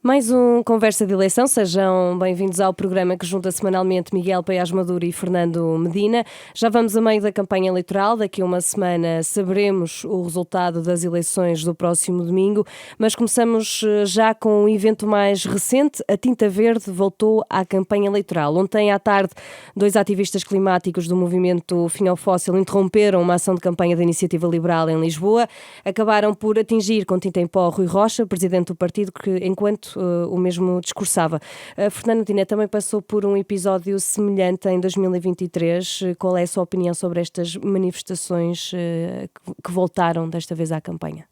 Mais um Conversa de Eleição, sejam bem-vindos ao programa que junta semanalmente Miguel Paiás Maduro e Fernando Medina. Já vamos a meio da campanha eleitoral, daqui a uma semana saberemos o resultado das eleições do próximo domingo, mas começamos já com um evento mais recente. A Tinta Verde voltou à campanha eleitoral. Ontem à tarde, dois ativistas climáticos do movimento Fim ao Fóssil interromperam uma ação de campanha da Iniciativa Liberal em Lisboa. Acabaram por atingir com tinta em pó Rui Rocha, presidente do partido, que enquanto o mesmo discursava. Fernando Medina também passou por um episódio semelhante em 2023. Qual é a sua opinião sobre estas manifestações que voltaram desta vez à campanha?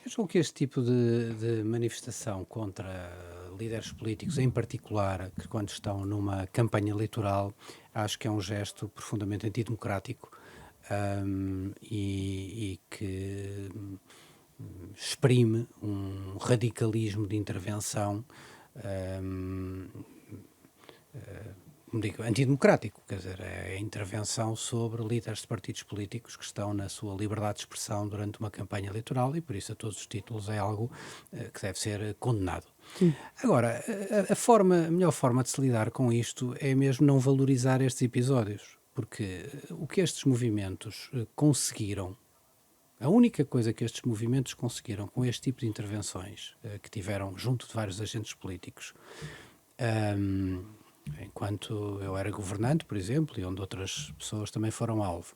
Eu julgo que este tipo de manifestação contra líderes políticos, em particular, que quando estão numa campanha eleitoral, acho que é um gesto profundamente antidemocrático e que exprime um radicalismo de intervenção antidemocrático, quer dizer, é a intervenção sobre líderes de partidos políticos que estão na sua liberdade de expressão durante uma campanha eleitoral e por isso a todos os títulos é algo que deve ser condenado. Agora, a melhor forma de se lidar com isto é mesmo não valorizar estes episódios, porque o que estes movimentos conseguiram, a única coisa que estes movimentos conseguiram com este tipo de intervenções que tiveram junto de vários agentes políticos, enquanto eu era governante, por exemplo, e onde outras pessoas também foram alvo,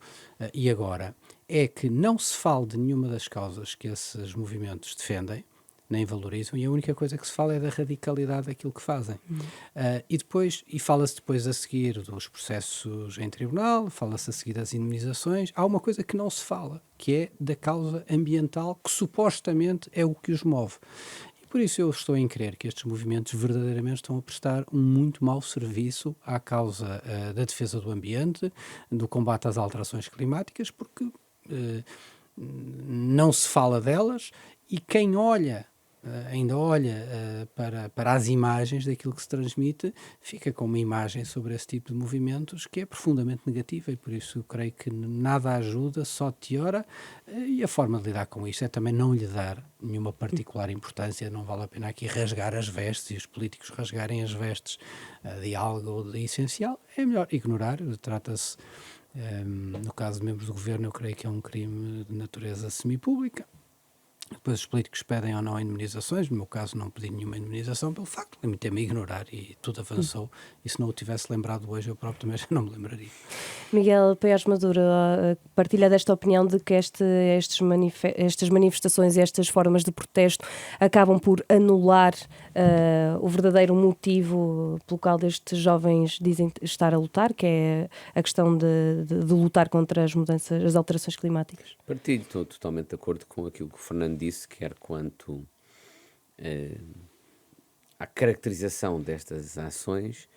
e agora, é que não se fale de nenhuma das causas que esses movimentos defendem, nem valorizam, e a única coisa que se fala é da radicalidade daquilo que fazem. E fala-se depois a seguir dos processos em tribunal, fala-se a seguir das indemnizações. Há uma coisa que não se fala, que é da causa ambiental, que supostamente é o que os move. E por isso eu estou em crer que estes movimentos verdadeiramente estão a prestar um muito mau serviço à causa da defesa do ambiente, do combate às alterações climáticas, porque não se fala delas e quem ainda olha para as imagens daquilo que se transmite, fica com uma imagem sobre esse tipo de movimentos que é profundamente negativa e por isso eu creio que nada ajuda, só teora, e a forma de lidar com isto é também não lhe dar nenhuma particular importância. Não vale a pena aqui rasgar as vestes e os políticos rasgarem as vestes de algo de essencial. É melhor ignorar. Trata-se, no caso de membros do governo, eu creio que é um crime de natureza semipública. Depois os políticos pedem ou não indemnizações. No meu caso não pedi nenhuma indemnização pelo facto de limitei-me a ignorar e tudo avançou. E se não o tivesse lembrado hoje, eu próprio também já não me lembraria. Miguel Paiás Maduro partilha desta opinião de que estas manifestações e estas formas de protesto acabam por anular o verdadeiro motivo pelo qual estes jovens dizem estar a lutar, que é a questão de lutar contra as alterações climáticas. Partilho, estou totalmente de acordo com aquilo que o Fernando disse, quer quanto à caracterização destas ações,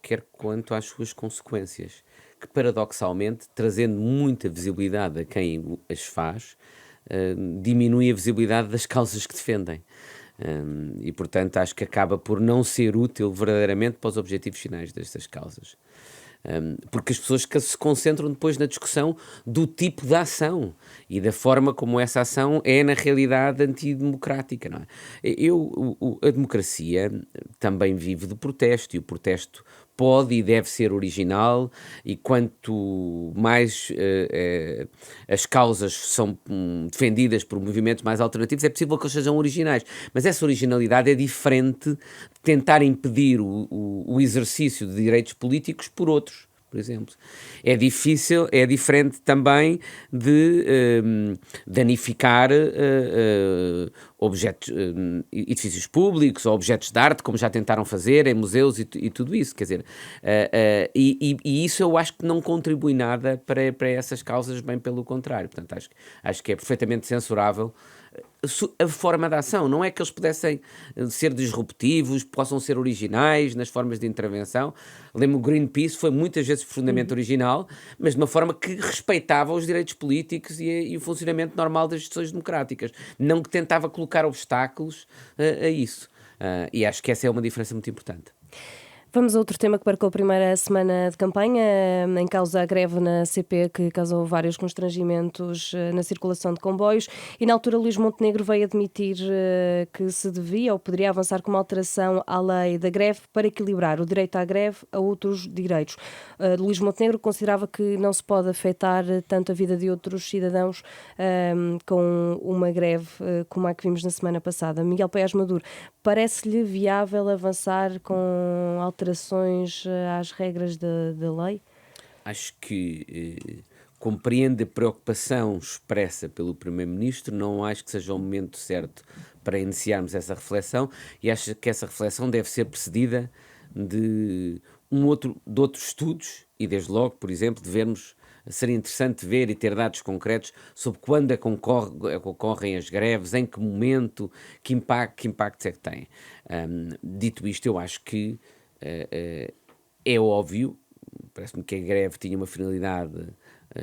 quer quanto às suas consequências, que paradoxalmente, trazendo muita visibilidade a quem as faz, diminui a visibilidade das causas que defendem. E, portanto, acho que acaba por não ser útil verdadeiramente para os objetivos finais destas causas. Porque as pessoas que se concentram depois na discussão do tipo de ação e da forma como essa ação é, na realidade, antidemocrática, não é? A democracia também vive de protesto, e o protesto pode e deve ser original, e quanto mais as causas são defendidas por movimentos mais alternativos, é possível que eles sejam originais. Mas essa originalidade é diferente de tentar impedir o exercício de direitos políticos por outros, por exemplo. É diferente também de danificar edifícios públicos ou objetos de arte, como já tentaram fazer em museus e tudo isso. Quer dizer, e isso eu acho que não contribui nada para essas causas, bem pelo contrário. Portanto, acho que é perfeitamente censurável a forma de ação. Não é que eles pudessem ser disruptivos, possam ser originais nas formas de intervenção. Lembro, o Greenpeace foi muitas vezes profundamente original, mas de uma forma que respeitava os direitos políticos e o funcionamento normal das instituições democráticas, não que tentava colocar obstáculos a isso. E acho que essa é uma diferença muito importante. Vamos a outro tema que marcou a primeira semana de campanha, em causa a greve na CP, que causou vários constrangimentos na circulação de comboios, e na altura Luís Montenegro veio admitir que se devia ou poderia avançar com uma alteração à lei da greve para equilibrar o direito à greve a outros direitos. Luís Montenegro considerava que não se pode afetar tanto a vida de outros cidadãos com uma greve como a que vimos na semana passada. Miguel Paes Maduro, parece-lhe viável avançar com alterações às regras da lei? Acho que compreende a preocupação expressa pelo Primeiro-Ministro, não acho que seja o momento certo para iniciarmos essa reflexão e acho que essa reflexão deve ser precedida de outros estudos e, desde logo, por exemplo, seria interessante ver e ter dados concretos sobre quando é que ocorrem as greves, em que momento, que impactos é que têm. Dito isto, eu acho que é óbvio, parece-me que a greve tinha uma finalidade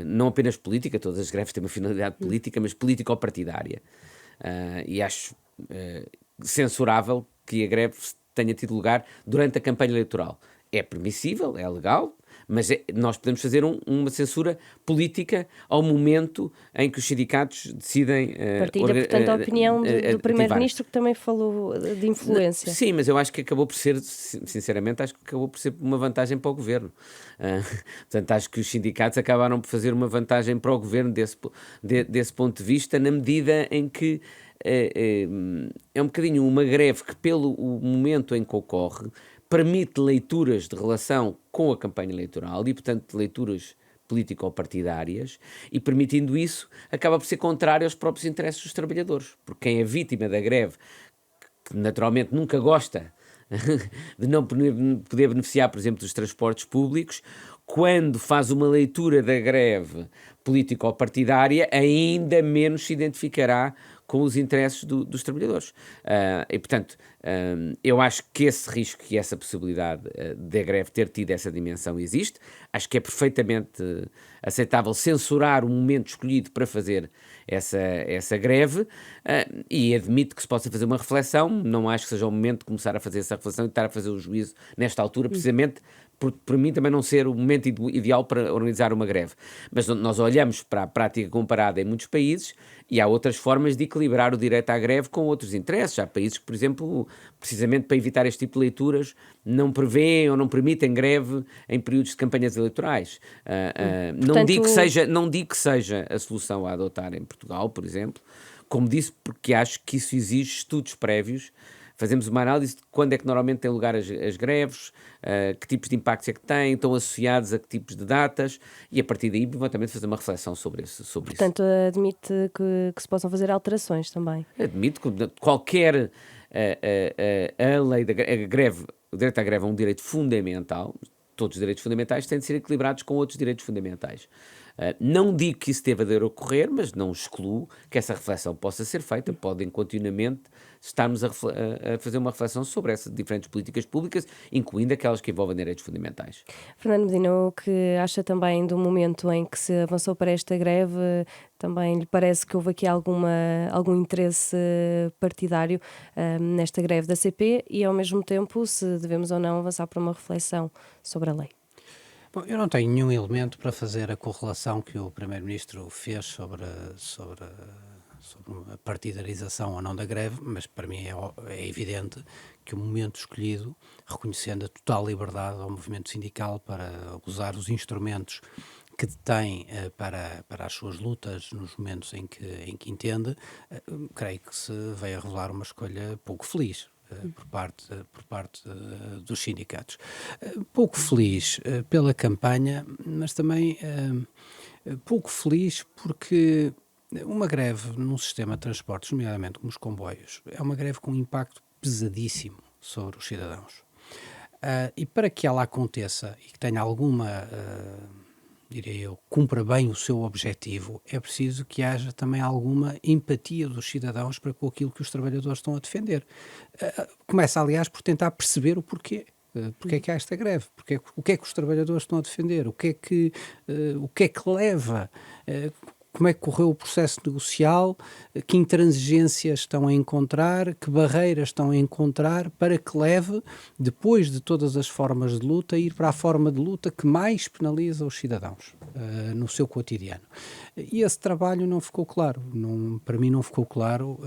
não apenas política, todas as greves têm uma finalidade política, mas político-partidária. E acho censurável que a greve tenha tido lugar durante a campanha eleitoral. É permissível, é legal, mas nós podemos fazer uma censura política ao momento em que os sindicatos decidem... Partilha, portanto, a opinião do Primeiro-Ministro, que também falou de influência. Sim, mas eu acho que acabou por ser, sinceramente, acho que acabou por ser uma vantagem para o Governo. Portanto, acho que os sindicatos acabaram por fazer uma vantagem para o Governo desse ponto de vista, na medida em que é um bocadinho uma greve que, pelo momento em que ocorre, permite leituras de relação com a campanha eleitoral e, portanto, leituras político-partidárias, e permitindo isso, acaba por ser contrário aos próprios interesses dos trabalhadores, porque quem é vítima da greve, que naturalmente nunca gosta de não poder beneficiar, por exemplo, dos transportes públicos, quando faz uma leitura da greve político-partidária, ainda menos se identificará com os interesses dos trabalhadores. E, portanto, eu acho que esse risco e essa possibilidade da greve ter tido essa dimensão existe. Acho que é perfeitamente aceitável censurar o momento escolhido para fazer essa greve e admito que se possa fazer uma reflexão. Não acho que seja o momento de começar a fazer essa reflexão e estar a fazer o juízo nesta altura, precisamente por mim também não ser o momento ideal para organizar uma greve. Mas nós olhamos para a prática comparada em muitos países e há outras formas de equilibrar o direito à greve com outros interesses. Há países que, por exemplo, precisamente para evitar este tipo de leituras, não prevêem ou não permitem greve em períodos de campanhas eleitorais. Portanto... Não digo que seja a solução a adotar em Portugal, por exemplo, como disse, porque acho que isso exige estudos prévios. Fazemos uma análise de quando é que normalmente têm lugar as greves, que tipos de impactos é que têm, estão associados a que tipos de datas, e a partir daí, eventualmente, fazer uma reflexão sobre isso. Portanto, admite que se possam fazer alterações também? Admito que qualquer a lei da greve, o direito à greve é um direito fundamental. Todos os direitos fundamentais têm de ser equilibrados com outros direitos fundamentais. Não digo que isso deva de ocorrer, mas não excluo que essa reflexão possa ser feita. Podem continuamente estarmos a fazer uma reflexão sobre essas diferentes políticas públicas, incluindo aquelas que envolvem direitos fundamentais. Fernando Medina, o que acha também do momento em que se avançou para esta greve? Também lhe parece que houve aqui algum interesse partidário nesta greve da CP e, ao mesmo tempo, se devemos ou não avançar para uma reflexão sobre a lei? Bom, eu não tenho nenhum elemento para fazer a correlação que o Primeiro-Ministro fez sobre a partidarização ou não da greve, mas para mim é evidente que o momento escolhido, reconhecendo a total liberdade ao movimento sindical para usar os instrumentos que detém para as suas lutas nos momentos em que entende, creio que se veio a revelar uma escolha pouco feliz por parte dos sindicatos. Pouco feliz pela campanha, mas também pouco feliz porque uma greve num sistema de transportes, nomeadamente como os comboios, é uma greve com um impacto pesadíssimo sobre os cidadãos. E para que ela aconteça e que tenha alguma... diria eu, cumpra bem o seu objetivo, é preciso que haja também alguma empatia dos cidadãos para com aquilo que os trabalhadores estão a defender. Começa, aliás, por tentar perceber o porquê. Porque é que há esta greve? O que é que os trabalhadores estão a defender? O que é que leva? como é que correu o processo negocial, que intransigências estão a encontrar, que barreiras estão a encontrar para que leve, depois de todas as formas de luta, a ir para a forma de luta que mais penaliza os cidadãos no seu cotidiano. E esse trabalho não ficou claro. Para mim não ficou claro,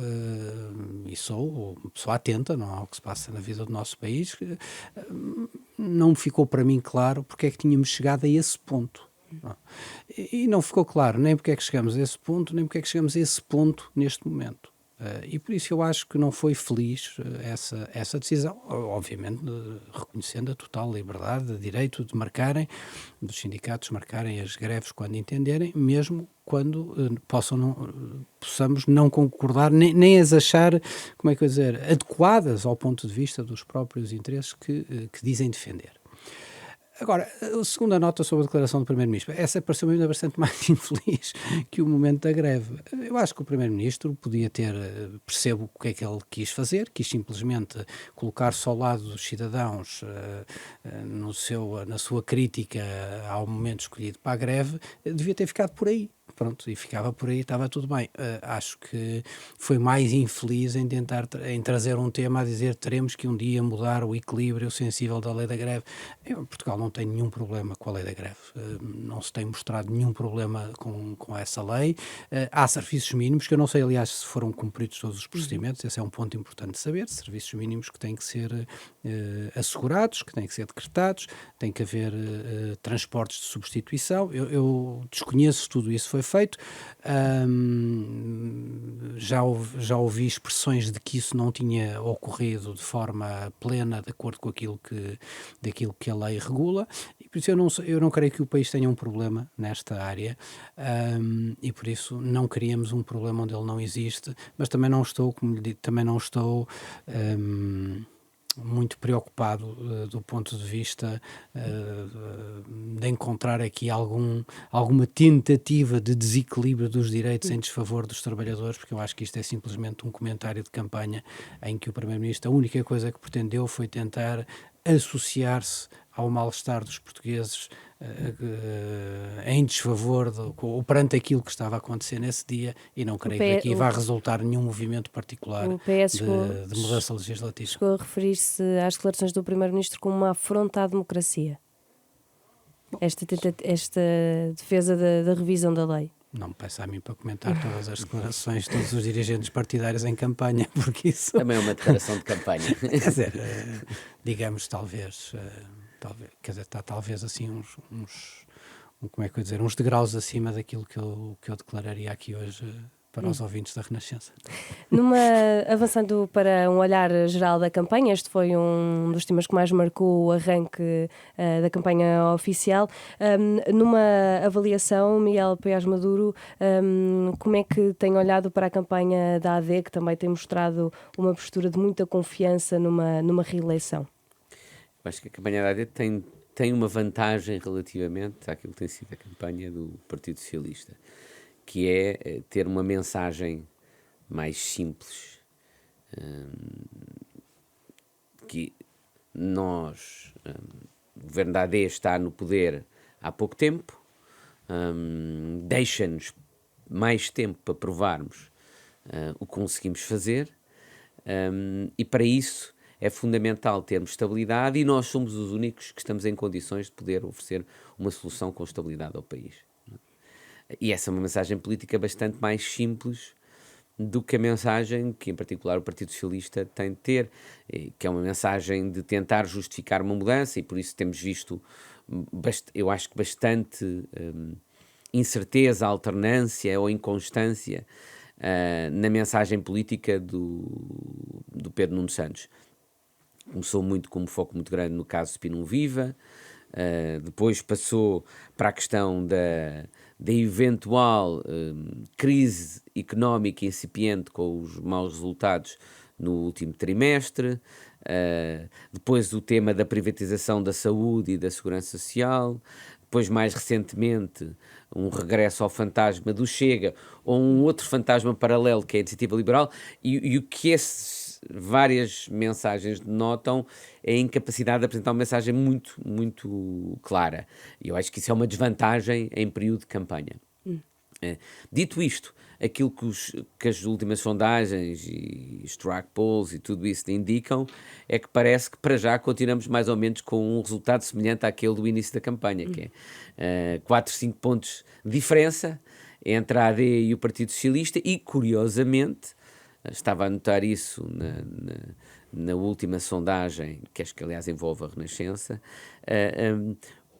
e sou uma pessoa atenta, não ao que se passa na vida do nosso país, não ficou para mim claro porque é que tínhamos chegado a esse ponto. E não ficou claro nem porque é que chegamos a esse ponto, nem porque é que chegamos a esse ponto neste momento. E por isso eu acho que não foi feliz essa decisão, obviamente reconhecendo a total liberdade, de direito de marcarem, dos sindicatos marcarem as greves quando entenderem, mesmo quando possamos não concordar, nem as achar, como é que eu dizer, adequadas ao ponto de vista dos próprios interesses que dizem defender. Agora, a segunda nota sobre a declaração do Primeiro-Ministro, essa pareceu-me ainda bastante mais infeliz que o momento da greve. Eu acho que o Primeiro-Ministro podia percebo o que é que ele quis fazer, quis simplesmente colocar-se ao lado dos cidadãos na sua crítica ao momento escolhido para a greve, devia ter ficado por aí. Pronto, e ficava por aí, estava tudo bem. Acho que foi mais infeliz em trazer um tema a dizer teremos que um dia mudar o equilíbrio sensível da lei da greve. Portugal não tem nenhum problema com a lei da greve, não se tem mostrado nenhum problema com essa lei. Há serviços mínimos, que eu não sei, aliás, se foram cumpridos todos os procedimentos, esse é um ponto importante de saber, serviços mínimos que têm que ser assegurados, que têm que ser decretados, tem que haver transportes de substituição. Eu desconheço tudo isso foi feito. Já ouvi expressões de que isso não tinha ocorrido de forma plena, de acordo com daquilo que a lei regula, e por isso eu não creio que o país tenha um problema nesta área, e por isso não queríamos um problema onde ele não existe, mas também não estou, como lhe digo, muito preocupado do ponto de vista de encontrar aqui alguma tentativa de desequilíbrio dos direitos em desfavor dos trabalhadores, porque eu acho que isto é simplesmente um comentário de campanha em que o Primeiro-Ministro, a única coisa que pretendeu foi tentar associar-se ao mal-estar dos portugueses em desfavor ou perante aquilo que estava a acontecer nesse dia, e não creio que aqui vá resultar nenhum movimento particular de mudança legislativa. Chegou a referir-se às declarações do Primeiro-Ministro como uma afronta à democracia. Esta defesa da revisão da lei. Não me peça a mim para comentar todas as declarações de todos os dirigentes partidários em campanha, porque isso... Também é uma declaração de campanha. Quer dizer, digamos, talvez, quer dizer, está talvez assim como é que eu dizer, uns degraus acima daquilo que eu declararia aqui hoje para os ouvintes da Renascença. Avançando para um olhar geral da campanha, este foi um dos temas que mais marcou o arranque da campanha oficial. Numa avaliação, Miguel Paiás Maduro, como é que tem olhado para a campanha da AD, que também tem mostrado uma postura de muita confiança numa reeleição? Eu acho que a campanha da AD tem uma vantagem relativamente àquilo que tem sido a campanha do Partido Socialista, que é ter uma mensagem mais simples, que nós, o governo da AD está no poder há pouco tempo, deixa-nos mais tempo para provarmos o que conseguimos fazer, e para isso é fundamental termos estabilidade, e nós somos os únicos que estamos em condições de poder oferecer uma solução com estabilidade ao país. E essa é uma mensagem política bastante mais simples do que a mensagem que, em particular, o Partido Socialista tem de ter, que é uma mensagem de tentar justificar uma mudança, e por isso temos visto, eu acho que bastante incerteza, alternância ou inconstância na mensagem política do Pedro Nuno Santos. Começou muito com um foco muito grande no caso Spin Viva, depois passou para a questão da eventual crise económica incipiente com os maus resultados no último trimestre, depois o tema da privatização da saúde e da segurança social, depois mais recentemente um regresso ao fantasma do Chega, ou um outro fantasma paralelo que é a Iniciativa Liberal, e o que várias mensagens denotam é a incapacidade de apresentar uma mensagem muito, muito clara. E eu acho que isso é uma desvantagem em período de campanha. Dito isto, aquilo que as últimas sondagens e Strack Polls e tudo isso indicam é que parece que para já continuamos mais ou menos com um resultado semelhante àquele do início da campanha, que é 4, 5 pontos de diferença entre a AD e o Partido Socialista e, curiosamente, estava a notar isso na última sondagem, que acho que aliás envolve a Renascença,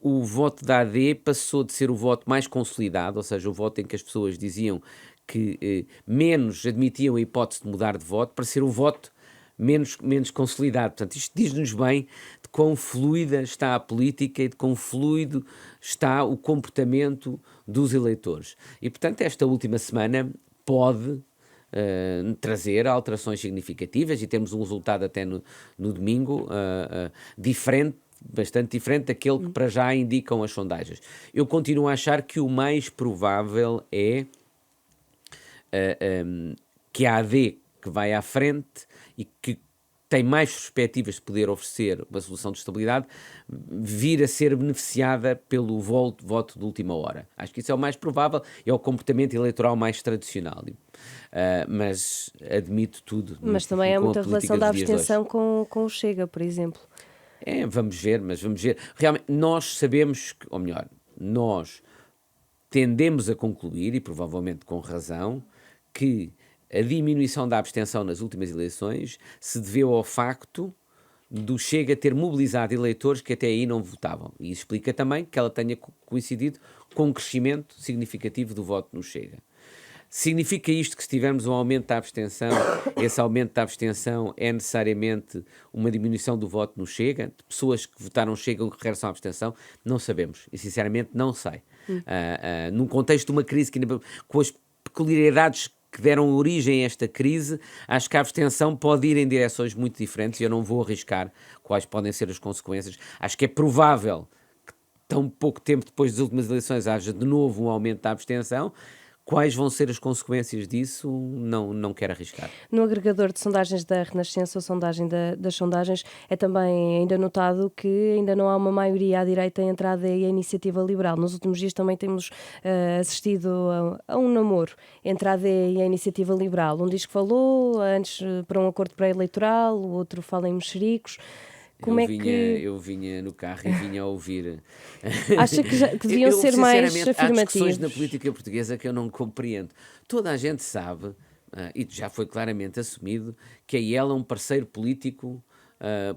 o voto da AD passou de ser o voto mais consolidado, ou seja, o voto em que as pessoas diziam que menos admitiam a hipótese de mudar de voto, para ser o voto menos consolidado. Portanto, isto diz-nos bem de quão fluida está a política e de quão fluido está o comportamento dos eleitores. E, portanto, esta última semana pode trazer alterações significativas e temos um resultado até no domingo diferente, bastante diferente daquele que para já indicam as sondagens. Eu continuo a achar que o mais provável é que a AD, que vai à frente e que tem mais perspectivas de poder oferecer uma solução de estabilidade, vir a ser beneficiada pelo voto de última hora. Acho que isso é o mais provável, é o comportamento eleitoral mais tradicional. Mas admito tudo. Mas também há muita relação da abstenção com o Chega, por exemplo. Vamos ver. Realmente, nós sabemos, ou melhor, nós tendemos a concluir, e provavelmente com razão, que a diminuição da abstenção nas últimas eleições se deveu ao facto do Chega ter mobilizado eleitores que até aí não votavam. E isso explica também que ela tenha coincidido com um crescimento significativo do voto no Chega. Significa isto que se tivermos um aumento da abstenção, esse aumento da abstenção é necessariamente uma diminuição do voto no Chega? De pessoas que votaram Chega ou que regressam à abstenção? Não sabemos. E sinceramente não sei. Num contexto de uma crise que, com as peculiaridades que deram origem a esta crise, acho que a abstenção pode ir em direções muito diferentes e eu não vou arriscar quais podem ser as consequências. Acho que é provável que tão pouco tempo depois das últimas eleições haja de novo um aumento da abstenção. Quais vão ser as consequências disso? Não quero arriscar. No agregador de sondagens da Renascença, a sondagem das sondagens, é também ainda notado que ainda não há uma maioria à direita entre a AD e a Iniciativa Liberal. Nos últimos dias também temos assistido a um namoro entre a AD e a Iniciativa Liberal. Um diz que falou antes para um acordo pré-eleitoral, o outro fala em mexericos. Eu vinha no carro e vinha a ouvir. Acha que deviam ser mais afirmativos? Há discussões na política portuguesa que eu não compreendo. Toda a gente sabe, e já foi claramente assumido, que a IEL é um parceiro político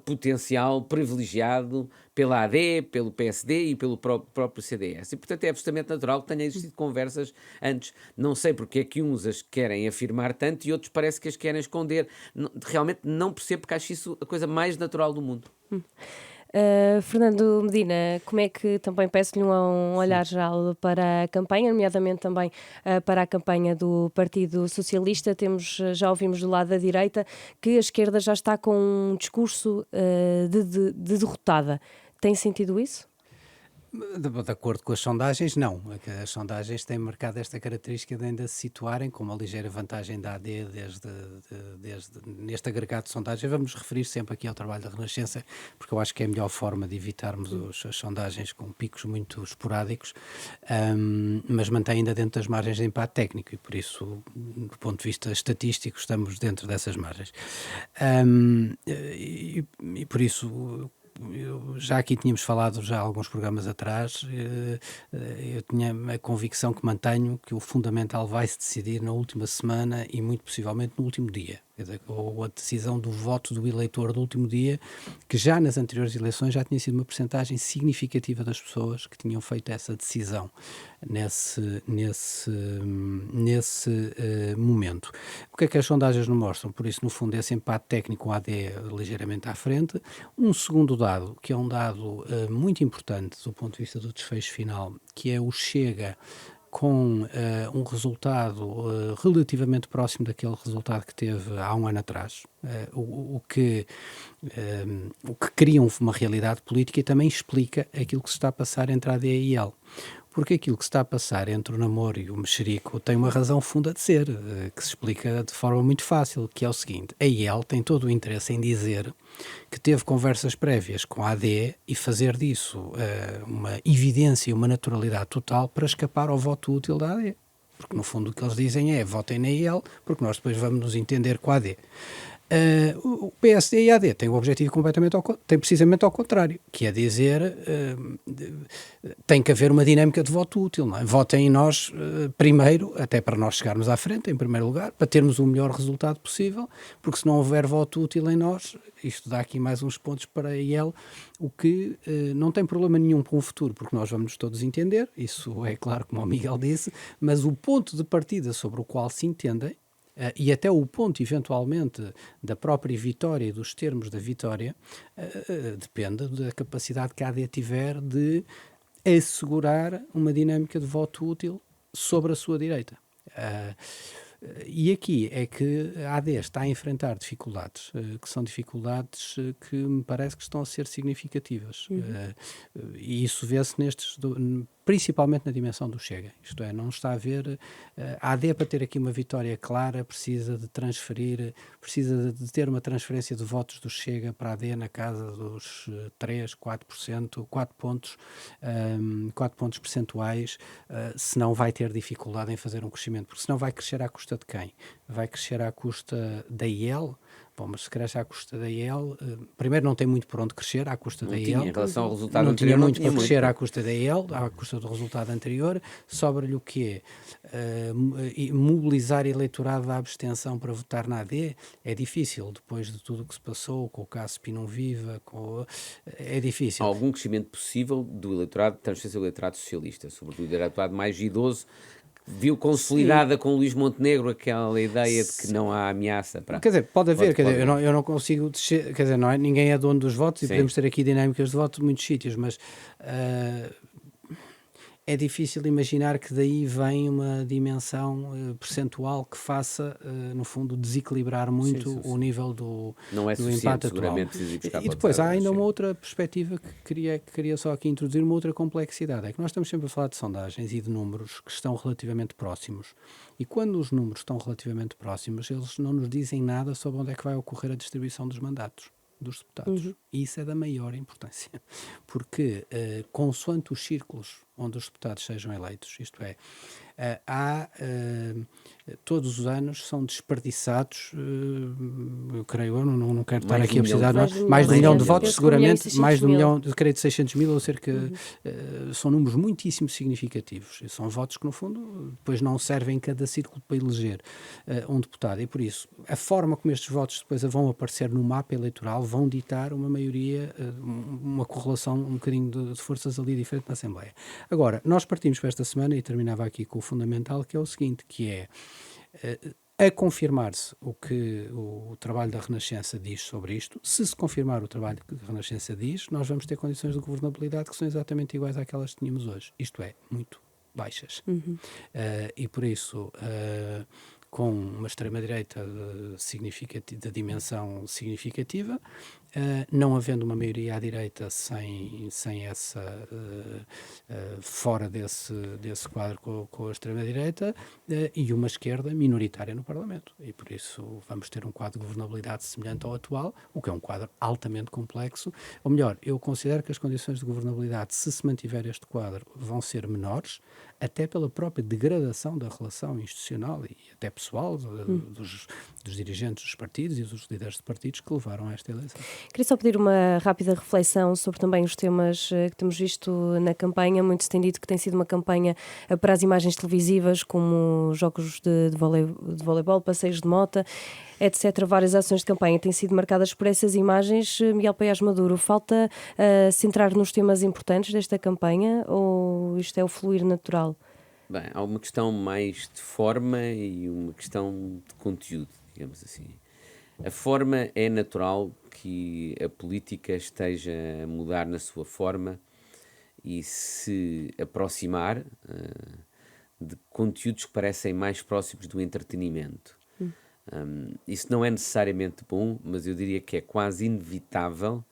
potencial, privilegiado pela AD, pelo PSD e pelo próprio CDS. E, portanto, é absolutamente natural que tenha existido conversas antes. Não sei porque é que uns as querem afirmar tanto e outros parece que as querem esconder. Realmente não percebo, porque acho isso a coisa mais natural do mundo. Fernando Medina, como é que também peço-lhe um olhar geral para a campanha, nomeadamente também para a campanha do Partido Socialista? Já ouvimos do lado da direita que a esquerda já está com um discurso de derrotada. Tem sentido isso? De acordo com as sondagens, não. As sondagens têm marcado esta característica de ainda se situarem com uma ligeira vantagem da AD neste agregado de sondagens. Vamos referir sempre aqui ao trabalho da Renascença, porque eu acho que é a melhor forma de evitarmos as sondagens com picos muito esporádicos, mas mantém ainda dentro das margens de empate técnico e por isso, do ponto de vista estatístico, estamos dentro dessas margens. E por isso... Já aqui tínhamos falado já há alguns programas atrás, eu tinha a convicção que mantenho que o fundamental vai se decidir na última semana e muito possivelmente no último dia, ou a decisão do voto do eleitor do último dia, que já nas anteriores eleições já tinha sido uma percentagem significativa das pessoas que tinham feito essa decisão nesse momento. O que é que as sondagens não mostram? Por isso, no fundo, esse empate técnico com a AD ligeiramente à frente. Um segundo dado, que é um dado muito importante do ponto de vista do desfecho final, que é o Chega com um resultado relativamente próximo daquele resultado que teve há um ano atrás, o que cria uma realidade política e também explica aquilo que se está a passar entre a AD e a IEL. Porque aquilo que se está a passar entre o namoro e o mexerico tem uma razão funda de ser, que se explica de forma muito fácil, que é o seguinte: a IEL tem todo o interesse em dizer que teve conversas prévias com a AD e fazer disso uma evidência e uma naturalidade total para escapar ao voto útil da AD. porque no fundo o que eles dizem é votem na IEL, porque nós depois vamos nos entender com a AD. O PSD e a AD têm o objetivo têm precisamente ao contrário, que é dizer tem que haver uma dinâmica de voto útil, não é? Votem em nós primeiro, até para nós chegarmos à frente, em primeiro lugar, para termos o melhor resultado possível, porque se não houver voto útil em nós, isto dá aqui mais uns pontos para a IEL, o que não tem problema nenhum para um futuro, porque nós vamos todos entender, isso é claro como o Miguel disse, mas o ponto de partida sobre o qual se entendem, e até o ponto, eventualmente, da própria vitória e dos termos da vitória, depende da capacidade que a AD tiver de assegurar uma dinâmica de voto útil sobre a sua direita. E aqui é que a AD está a enfrentar dificuldades, que são dificuldades que me parece que estão a ser significativas. E isso vê-se principalmente na dimensão do Chega. Isto é, não está a ver... A AD, para ter aqui uma vitória clara, precisa de ter uma transferência de votos do Chega para a AD na casa dos 3, 4%, 4 pontos percentuais, senão vai ter dificuldade em fazer um crescimento, porque senão vai crescer à custa de quem? Vai crescer à custa da IEL? Bom, mas se cresce à custa da IEL, primeiro não tem muito por onde crescer à custa da IEL. Em relação ao resultado não anterior, tinha muito para crescer muito. à custa da IEL, à custa do resultado anterior. Sobra-lhe o quê? Mobilizar eleitorado da abstenção para votar na AD é difícil, depois de tudo o que se passou, com o caso Pinão Viva, é difícil. Há algum crescimento possível do eleitorado, transferência do eleitorado socialista, sobretudo do eleitorado mais idoso, viu consolidada com Luís Montenegro aquela ideia de que não há ameaça para... Quer dizer, pode haver, eu não consigo descer, quer dizer, não é, ninguém é dono dos votos. Sim. E podemos ter aqui dinâmicas de voto em muitos sítios, mas é difícil imaginar que daí vem uma dimensão percentual que faça, no fundo, desequilibrar muito o nível do impacto atual. E depois há ainda uma outra perspectiva que queria só aqui introduzir, uma outra complexidade, é que nós estamos sempre a falar de sondagens e de números que estão relativamente próximos, e quando os números estão relativamente próximos, eles não nos dizem nada sobre onde é que vai ocorrer a distribuição dos mandatos dos deputados. E isso é da maior importância, porque consoante os círculos onde os deputados sejam eleitos, isto é, todos os anos são desperdiçados, eu creio, eu não quero estar aqui a precisar, mais de 1 milhão de votos, seguramente, mais de 1 milhão, creio de 600 mil, ou cerca, são números muitíssimo significativos, e são votos que no fundo depois não servem em cada círculo para eleger um deputado, e por isso a forma como estes votos depois vão aparecer no mapa eleitoral vão ditar uma maioria, uma correlação um bocadinho de forças ali diferente na Assembleia. Agora, nós partimos para esta semana, e terminava aqui com o fundamental, que é o seguinte, que é a confirmar-se o que o trabalho da Renascença diz sobre isto. Se confirmar o trabalho que a Renascença diz, nós vamos ter condições de governabilidade que são exatamente iguais àquelas que tínhamos hoje. Isto é, muito baixas. E por isso... com uma extrema-direita de dimensão significativa, não havendo uma maioria à direita sem essa fora desse quadro com a extrema-direita, e uma esquerda minoritária no Parlamento. E por isso vamos ter um quadro de governabilidade semelhante ao atual, o que é um quadro altamente complexo. Ou melhor, eu considero que as condições de governabilidade, se mantiver este quadro, vão ser menores, até pela própria degradação da relação institucional e até pessoal dos dirigentes dos partidos e dos líderes de partidos que levaram a esta eleição. Queria só pedir uma rápida reflexão sobre também os temas que temos visto na campanha. Muito se tem dito que tem sido uma campanha para as imagens televisivas, como jogos de voleibol, passeios de moto, etc. Várias ações de campanha têm sido marcadas por essas imagens. Miguel Paiás Maduro, falta centrar nos temas importantes desta campanha, ou isto é o fluir natural? Bem, há uma questão mais de forma e uma questão de conteúdo, digamos assim. A forma é natural que a política esteja a mudar na sua forma e se aproximar de conteúdos que parecem mais próximos do entretenimento. Isso não é necessariamente bom, mas eu diria que é quase inevitável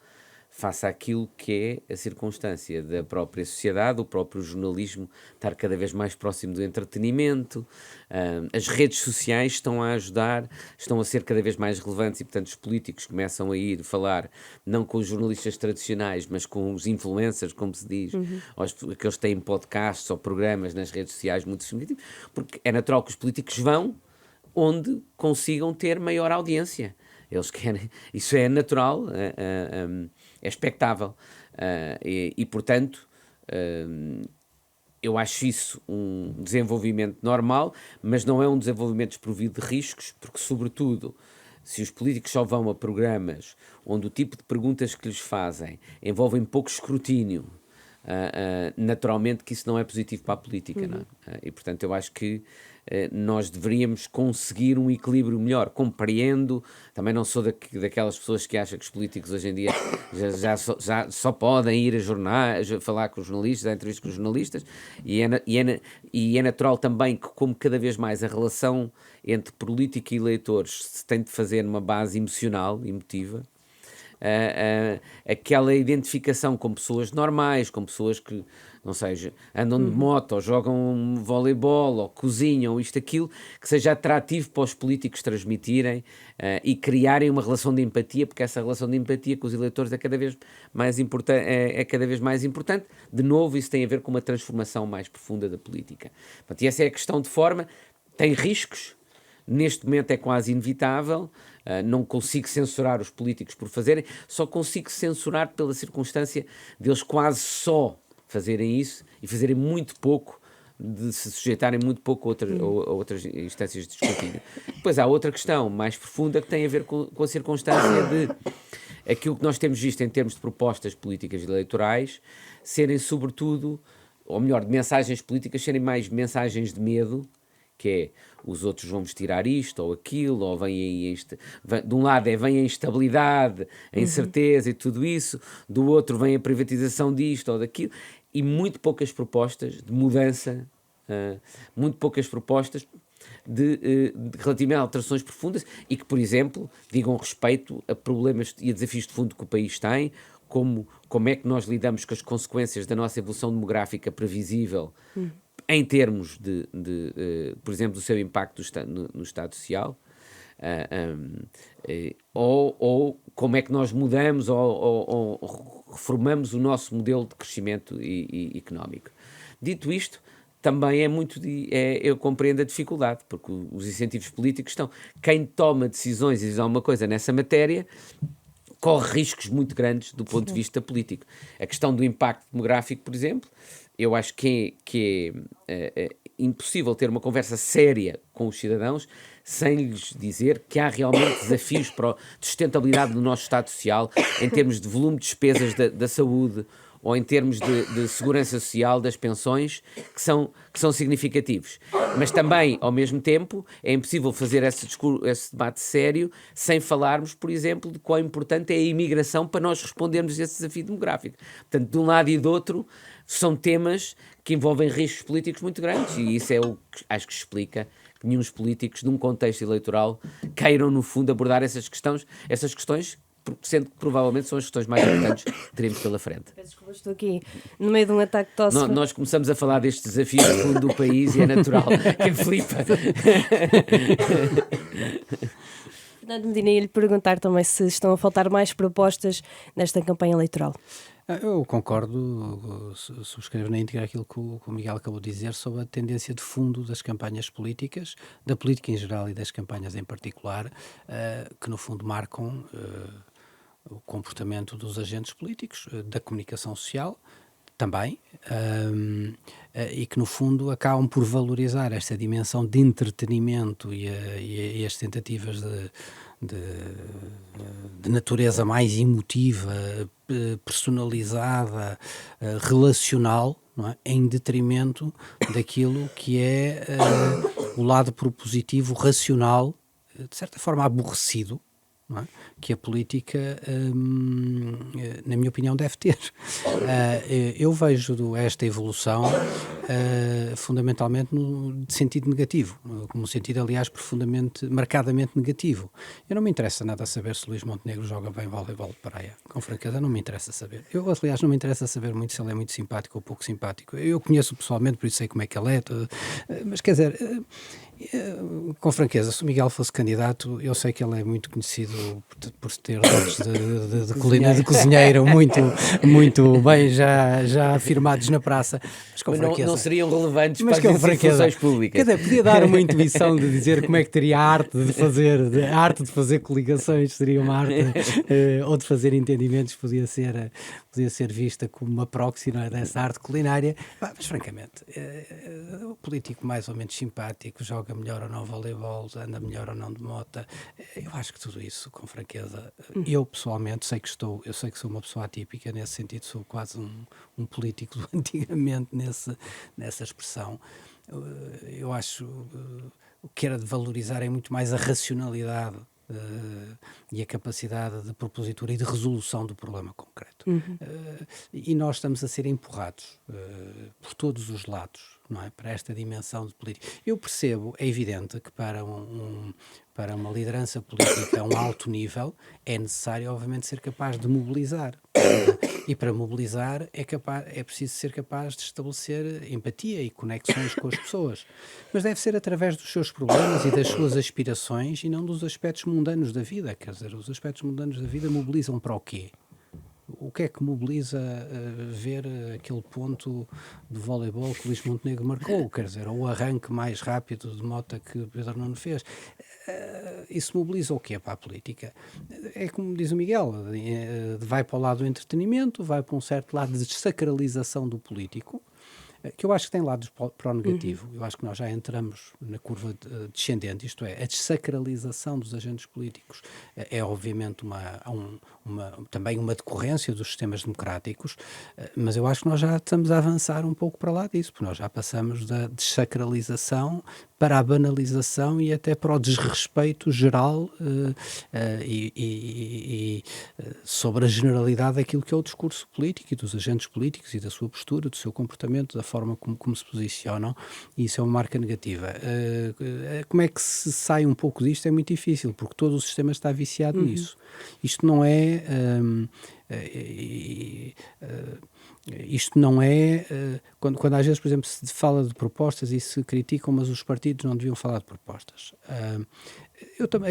face àquilo que é a circunstância da própria sociedade, o próprio jornalismo estar cada vez mais próximo do entretenimento. As redes sociais estão a ajudar, estão a ser cada vez mais relevantes e, portanto, os políticos começam a ir falar não com os jornalistas tradicionais, mas com os influencers, como se diz, aqueles que têm podcasts ou programas nas redes sociais muito significativos, porque é natural que os políticos vão onde consigam ter maior audiência. Eles querem, isso é natural, é expectável, portanto, eu acho isso um desenvolvimento normal, mas não é um desenvolvimento desprovido de riscos, porque, sobretudo, se os políticos só vão a programas onde o tipo de perguntas que lhes fazem envolvem pouco escrutínio, naturalmente que isso não é positivo para a política, não é? E, portanto, eu acho que nós deveríamos conseguir um equilíbrio melhor. Compreendo, também não sou daquelas pessoas que acham que os políticos hoje em dia já só podem ir a jornais, falar com os jornalistas, a entrevistas com os jornalistas, e é natural também que, como cada vez mais a relação entre política e eleitores se tem de fazer numa base emocional, emotiva, aquela identificação com pessoas normais, com pessoas que, não seja, andam de moto, ou jogam voleibol, ou cozinham, ou isto, aquilo, que seja atrativo para os políticos transmitirem e criarem uma relação de empatia, porque essa relação de empatia com os eleitores é cada vez mais importante. De novo, isso tem a ver com uma transformação mais profunda da política. Portanto, e essa é a questão de forma, tem riscos, neste momento é quase inevitável. Não consigo censurar os políticos por fazerem, só consigo censurar pela circunstância deles quase só fazerem isso e fazerem muito pouco, de se sujeitarem muito pouco a outras instâncias de escrutínio. Depois há outra questão mais profunda que tem a ver com a circunstância de aquilo que nós temos visto em termos de propostas políticas e eleitorais serem sobretudo, ou melhor, de mensagens políticas serem mais mensagens de medo, que é os outros vão-nos tirar isto ou aquilo, ou vem aí de um lado vem a instabilidade, a incerteza e tudo isso, do outro vem a privatização disto ou daquilo, e muito poucas propostas de mudança, muito poucas propostas relativamente a alterações profundas e que, por exemplo, digam respeito a problemas e a desafios de fundo que o país tem, como é que nós lidamos com as consequências da nossa evolução demográfica previsível, em termos por exemplo, do seu impacto no Estado Social, ou como é que nós mudamos ou reformamos o nosso modelo de crescimento e económico. Dito isto, também eu compreendo a dificuldade, porque os incentivos políticos estão... Quem toma decisões e diz alguma coisa nessa matéria corre riscos muito grandes do ponto de vista político. A questão do impacto demográfico, por exemplo, eu acho que é impossível ter uma conversa séria com os cidadãos sem lhes dizer que há realmente desafios de sustentabilidade do nosso Estado Social, em termos de volume de despesas da saúde, ou em termos de segurança social, das pensões, que são significativos. Mas também, ao mesmo tempo, é impossível fazer esse debate sério sem falarmos, por exemplo, de quão importante é a imigração para nós respondermos a esse desafio demográfico. Portanto, de um lado e do outro, são temas que envolvem riscos políticos muito grandes, e isso é o que acho que explica que nenhum dos políticos, num contexto eleitoral, queiram, no fundo, abordar essas questões, sendo que provavelmente são as questões mais importantes que teremos pela frente. Peço desculpa, estou aqui no meio de um ataque de tosse. Nós começamos a falar destes desafios no fundo do país e é natural que flipa. Fernando Medina, ia lhe perguntar também se estão a faltar mais propostas nesta campanha eleitoral. Eu concordo, subscrevo na íntegra aquilo que o Miguel acabou de dizer sobre a tendência de fundo das campanhas políticas, da política em geral e das campanhas em particular, que no fundo marcam o comportamento dos agentes políticos, da comunicação social também, e que no fundo acabam por valorizar esta dimensão de entretenimento e as tentativas de natureza mais emotiva, personalizada, relacional, não é? Em detrimento daquilo que é o lado propositivo, racional, de certa forma aborrecido, não é? Que a política, na minha opinião, deve ter. Eu vejo esta evolução fundamentalmente no sentido negativo, como sentido, aliás, marcadamente negativo. Eu não me interessa nada saber se Luís Montenegro joga bem voleibol de praia. Com franqueza, não me interessa saber. Aliás, não me interessa saber muito se ele é muito simpático ou pouco simpático. Eu conheço pessoalmente, por isso sei como é que ele é. Mas, quer dizer, com franqueza, se o Miguel fosse candidato, eu sei que ele é muito conhecido por ter dotes de cozinheiro muito bem já afirmados na praça. Mas com franqueza, não seriam relevantes mas para as instituições públicas. Quer dizer, podia dar uma intuição de dizer como é que teria a arte de fazer coligações, seria uma arte, ou de fazer entendimentos, podia ser vista como uma proxy, não é, dessa arte culinária. Mas francamente, o político mais ou menos simpático, joga melhor ou não voleibol, anda melhor ou não de moto, eu acho que tudo isso, com franqueza, eu pessoalmente sei que sou uma pessoa atípica nesse sentido, sou quase um político do antigamente nessa expressão. Eu acho o que era de valorizar é muito mais a racionalidade e a capacidade de propositura e de resolução do problema concreto. E nós estamos a ser empurrados por todos os lados, não é? Para esta dimensão de política. Eu percebo, é evidente que para uma liderança política a um alto nível é necessário, obviamente, ser capaz de mobilizar. E para mobilizar é preciso ser capaz de estabelecer empatia e conexões com as pessoas. Mas deve ser através dos seus problemas e das suas aspirações e não dos aspectos mundanos da vida. Quer dizer, os aspectos mundanos da vida mobilizam para o quê? O que é que mobiliza ver aquele ponto de voleibol que Luís Montenegro marcou? Quer dizer, ou o arranque mais rápido de moto que Pedro Nuno fez? Isso mobiliza o quê para a política? É como diz o Miguel, vai para o lado do entretenimento, vai para um certo lado de desacralização do político, que eu acho que tem lados para o negativo. Eu acho que nós já entramos na curva descendente, isto é, a desacralização dos agentes políticos é obviamente também uma decorrência dos sistemas democráticos, mas eu acho que nós já estamos a avançar um pouco para lá disso, porque nós já passamos da desacralização para a banalização e até para o desrespeito geral sobre a generalidade daquilo que é o discurso político e dos agentes políticos e da sua postura, do seu comportamento, da forma como se posicionam, e isso é uma marca negativa. Como é que se sai um pouco disto? É muito difícil, porque todo o sistema está viciado nisso. Isto não é... Isto não é, quando às vezes, por exemplo, se fala de propostas e se criticam, mas os partidos não deviam falar de propostas.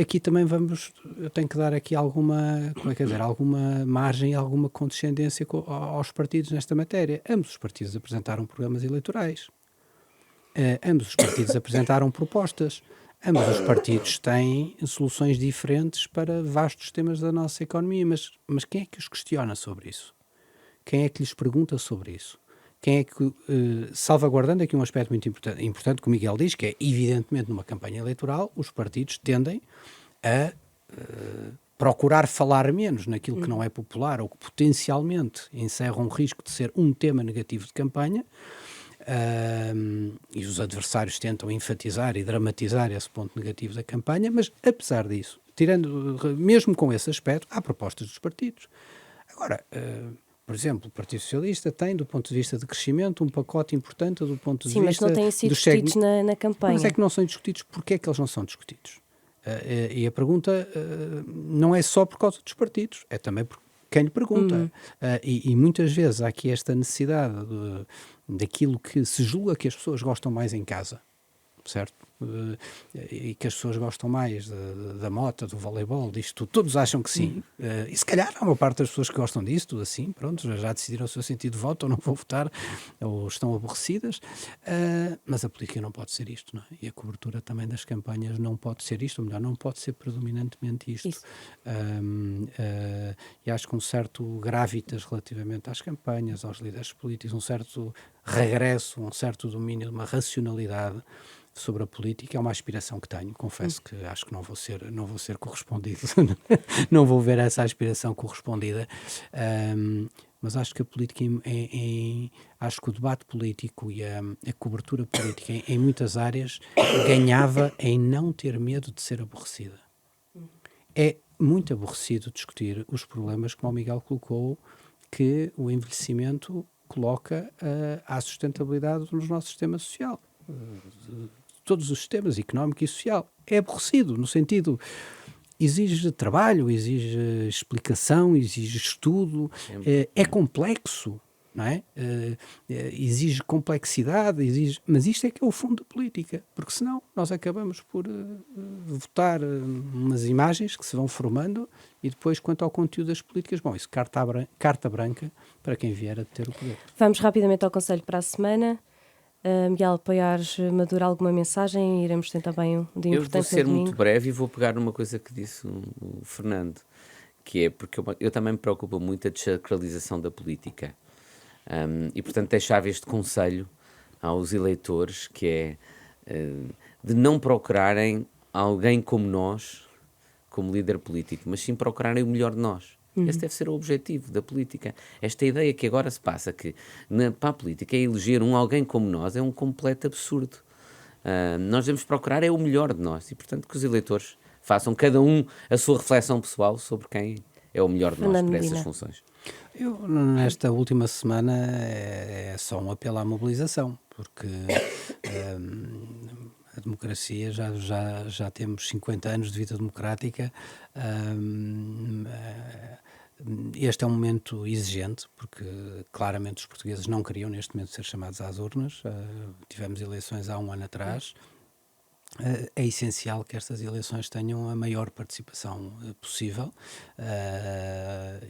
Aqui também eu tenho que dar aqui alguma margem, alguma condescendência aos partidos nesta matéria. Ambos os partidos apresentaram programas eleitorais. Ambos os partidos apresentaram propostas. Ambos os partidos têm soluções diferentes para vastos temas da nossa economia, mas quem é que os questiona sobre isso? Quem é que lhes pergunta sobre isso? Quem é que, salvaguardando aqui um aspecto muito importante, que o Miguel diz, que é, evidentemente, numa campanha eleitoral, os partidos tendem a procurar falar menos naquilo que não é popular ou que potencialmente encerra um risco de ser um tema negativo de campanha, e os adversários tentam enfatizar e dramatizar esse ponto negativo da campanha, mas, apesar disso, mesmo com esse aspecto, há propostas dos partidos. Agora... Por exemplo, o Partido Socialista tem, do ponto de vista de crescimento, um pacote importante do ponto de vista... Sim, mas não têm sido discutidos na campanha. Mas é que não são discutidos. Porquê é que eles não são discutidos? E a pergunta não é só por causa dos partidos, é também por quem lhe pergunta. E muitas vezes há aqui esta necessidade daquilo que se julga que as pessoas gostam mais em casa, certo? E que as pessoas gostam mais da moto, do voleibol, disto, todos acham que sim. E se calhar há uma parte das pessoas que gostam disso, tudo assim, pronto, já decidiram o seu sentido de voto, ou não vão votar, ou estão aborrecidas, mas a política não pode ser isto, não é? E a cobertura também das campanhas não pode ser isto, ou melhor, não pode ser predominantemente isto. E acho que um certo gravitas relativamente às campanhas, aos líderes políticos, um certo regresso, um certo domínio de uma racionalidade sobre a política é uma aspiração que tenho. Confesso que acho que não vou ser correspondido. Não vou ver essa aspiração correspondida. Mas acho que a política, acho que o debate político e a cobertura política em muitas áreas ganhava em não ter medo de ser aborrecida. É muito aborrecido discutir os problemas, como o Miguel colocou, que o envelhecimento coloca à sustentabilidade do nosso sistema social. Todos os sistemas, económico e social. É aborrecido, no sentido, exige trabalho, exige explicação, exige estudo, é complexo, não é? Exige complexidade, mas isto é que é o fundo da política, porque senão nós acabamos por votar umas imagens que se vão formando e depois, quanto ao conteúdo das políticas, bom, isso carta branca para quem vier a ter o poder. Vamos rapidamente ao Conselho para a semana. Miguel Paiares Maduro, alguma mensagem? Iremos ter também um dia Eu vou importante ser no domingo. muito breve e vou pegar numa coisa que disse o Fernando, que é porque eu também me preocupo muito a desacralização da política. E, portanto, deixava este conselho aos eleitores, que é de não procurarem alguém como nós, como líder político, mas sim procurarem o melhor de nós. Esse deve ser o objetivo da política. Esta ideia que agora se passa, que para a política é eleger alguém como nós, é um completo absurdo. Nós devemos procurar o melhor de nós e, portanto, que os eleitores façam cada um a sua reflexão pessoal sobre quem é o melhor de nós Fernando para essas Medina. funções. Eu, nesta última semana, é só um apelo à mobilização, porque a democracia, já temos 50 anos de vida democrática. Este é um momento exigente, porque claramente os portugueses não queriam neste momento ser chamados às urnas. Tivemos eleições há um ano atrás. É essencial que estas eleições tenham a maior participação possível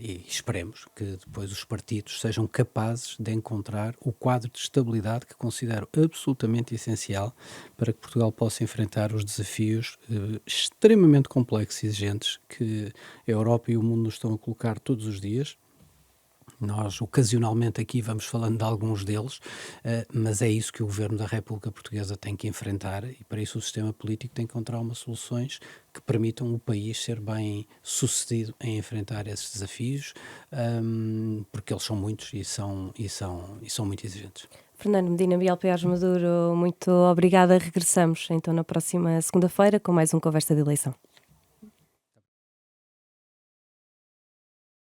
e esperemos que depois os partidos sejam capazes de encontrar o quadro de estabilidade que considero absolutamente essencial para que Portugal possa enfrentar os desafios extremamente complexos e exigentes que a Europa e o mundo nos estão a colocar todos os dias. Nós, ocasionalmente, aqui vamos falando de alguns deles, mas é isso que o Governo da República Portuguesa tem que enfrentar e, para isso, o sistema político tem que encontrar umas soluções que permitam o país ser bem sucedido em enfrentar esses desafios, porque eles são muitos e são muito exigentes. Fernando Medina, Miguel Paiares Maduro, muito obrigada. Regressamos então na próxima segunda-feira com mais um Conversa de Eleição.